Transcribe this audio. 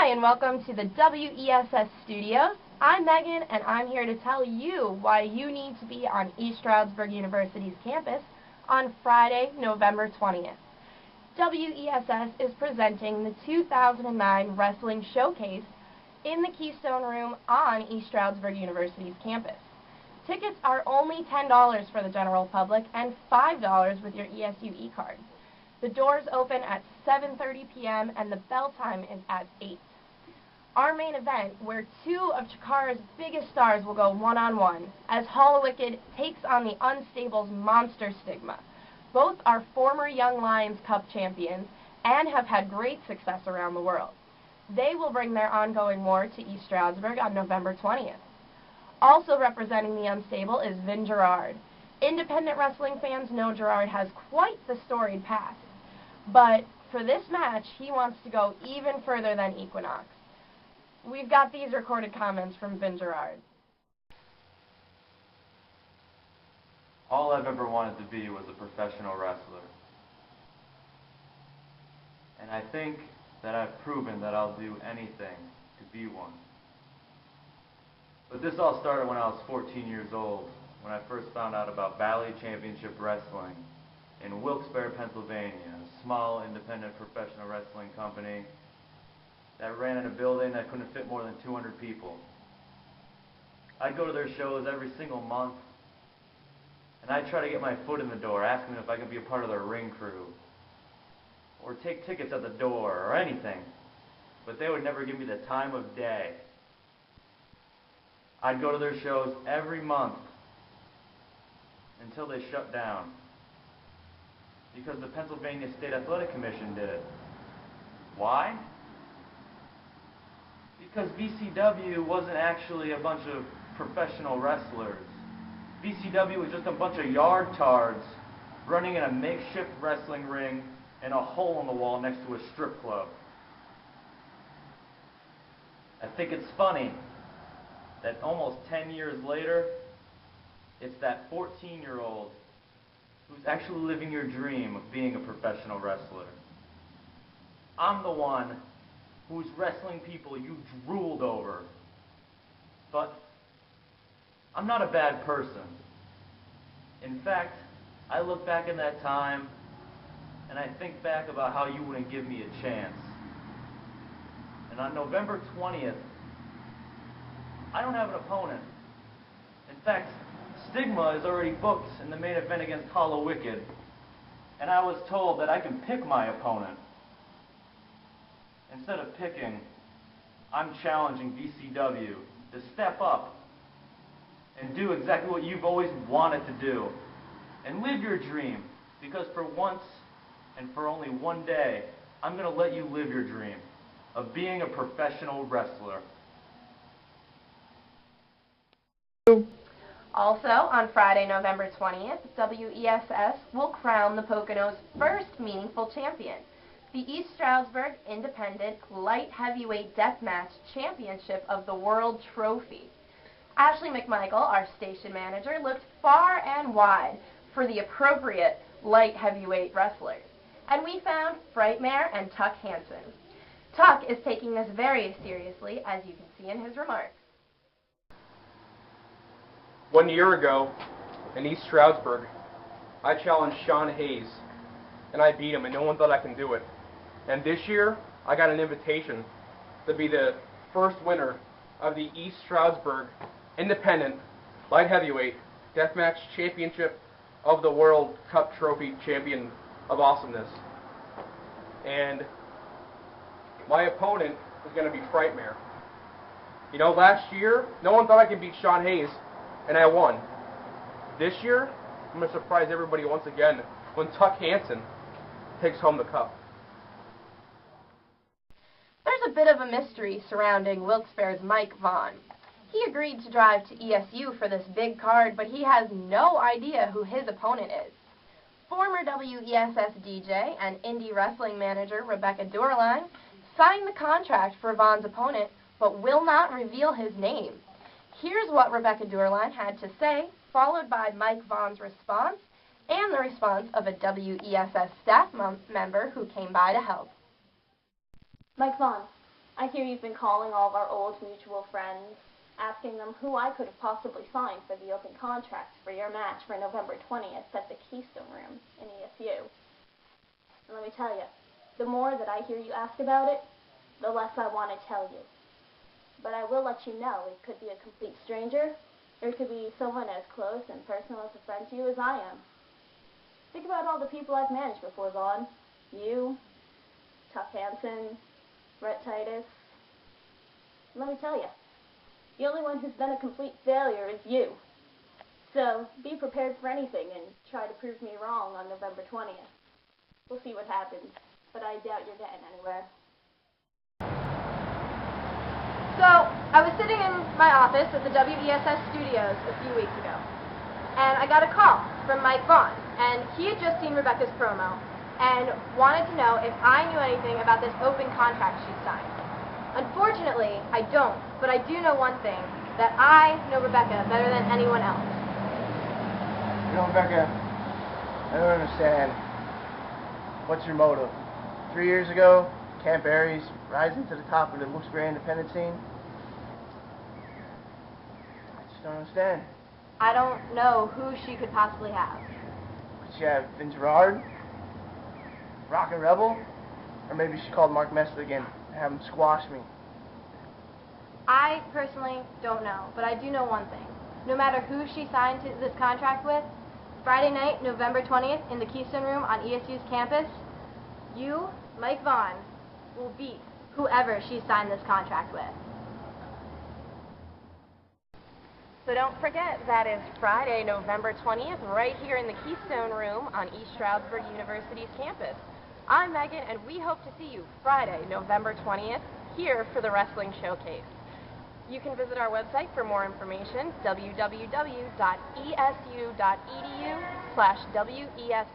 Hi, and welcome to the WESS studios. I'm Megan, and I'm here to tell you why you need to be on East Stroudsburg University's campus on Friday, November 20th. WESS is presenting the 2009 Wrestling Showcase in the Keystone Room on East Stroudsburg University's campus. Tickets are only $10 for the general public and $5 with your ESU e-card. The doors open at 7:30 p.m. and the bell time is at 8. Our main event, where two of Chikara's biggest stars will go one-on-one, as Hollowicked takes on the Unstable's Monster Stigma. Both are former Young Lions Cup champions and have had great success around the world. They will bring their ongoing war to East Stroudsburg on November 20th. Also representing the Unstable is Vin Gerard. Independent wrestling fans know Gerard has quite the storied past. But for this match, he wants to go even further than Equinox. We've got these recorded comments from Vin Gerard. All I've ever wanted to be was a professional wrestler. And I think that I've proven that I'll do anything to be one. But this all started when I was 14 years old, when I first found out about Valley Championship Wrestling in Wilkes-Barre, Pennsylvania, a small independent professional wrestling company that ran in a building that couldn't fit more than 200 people. I'd go to their shows every single month, and I'd try to get my foot in the door, asking them if I could be a part of their ring crew, or take tickets at the door, or anything. But they would never give me the time of day. I'd go to their shows every month until they shut down, because the Pennsylvania State Athletic Commission did it. Why? Because VCW wasn't actually a bunch of professional wrestlers. VCW was just a bunch of yard tards running in a makeshift wrestling ring in a hole in the wall next to a strip club. I think it's funny that almost 10 years later, it's that 14-year-old who's actually living your dream of being a professional wrestler. I'm the one who's wrestling people you drooled over. But I'm not a bad person. In fact, I look back in that time and I think back about how you wouldn't give me a chance. And on November 20th, I don't have an opponent. In fact, Stigma is already booked in the main event against Hollowicked, and I was told that I can pick my opponent. Instead of picking, I'm challenging VCW to step up and do exactly what you've always wanted to do, and live your dream, because for once and for only one day, I'm going to let you live your dream of being a professional wrestler. Also, on Friday, November 20th, WESS will crown the Pocono's first meaningful champion, the East Stroudsburg Independent Light Heavyweight Deathmatch Championship of the World Trophy. Ashley McMichael, our station manager, looked far and wide for the appropriate light heavyweight wrestlers, and we found Frightmare and Tuck Hansen. Tuck is taking this very seriously, as you can see in his remarks. 1 year ago, in East Stroudsburg, I challenged Sean Hayes, and I beat him, and no one thought I can do it. And this year, I got an invitation to be the first winner of the East Stroudsburg Independent Light Heavyweight Deathmatch Championship of the World Cup Trophy Champion of Awesomeness. And my opponent is going to be Frightmare. You know, last year, no one thought I could beat Sean Hayes, and I won. This year, I'm going to surprise everybody once again when Tuck Hansen takes home the cup. There's a bit of a mystery surrounding Wilkes-Barre's Mike Vaughn. He agreed to drive to ESU for this big card, but he has no idea who his opponent is. Former WESS DJ and indie wrestling manager Rebecca Durline signed the contract for Vaughn's opponent, but will not reveal his name. Here's what Rebecca Durline had to say, followed by Mike Vaughn's response and the response of a WESS staff member who came by to help. Mike Vaughn, I hear you've been calling all of our old mutual friends, asking them who I could have possibly signed for the open contract for your match for November 20th at the Keystone Room in ESU. And let me tell you, the more that I hear you ask about it, the less I want to tell you. But I will let you know it could be a complete stranger, or it could be someone as close and personal as a friend to you as I am. Think about all the people I've managed before, Vaughn. You, Tuck Hansen, Brett Titus. Let me tell you, the only one who's been a complete failure is you. So be prepared for anything and try to prove me wrong on November 20th. We'll see what happens, but I doubt you're getting anywhere. So, I was sitting in my office at the WESS studios a few weeks ago, and I got a call from Mike Vaughn, and he had just seen Rebecca's promo and wanted to know if I knew anything about this open contract she signed. Unfortunately, I don't, but I do know one thing, that I know Rebecca better than anyone else. You know, Rebecca, I don't understand. What's your motive? 3 years ago, Camp Aries rising to the top of the Wilkes-Barre independent scene? I just don't understand. I don't know who she could possibly have. Could she have Vince Gerard? Rockin' Rebel? Or maybe she called Mark Messler again and have him squash me. I personally don't know, but I do know one thing. No matter who she signed this contract with, Friday night, November 20th, in the Keystone Room on ESU's campus, you, Mike Vaughn, will beat whoever she signed this contract with. So don't forget, that is Friday, November 20th, right here in the Keystone Room on East Stroudsburg University's campus. I'm Megan, and we hope to see you Friday, November 20th, here for the Wrestling Showcase. You can visit our website for more information, www.esu.edu/WESS.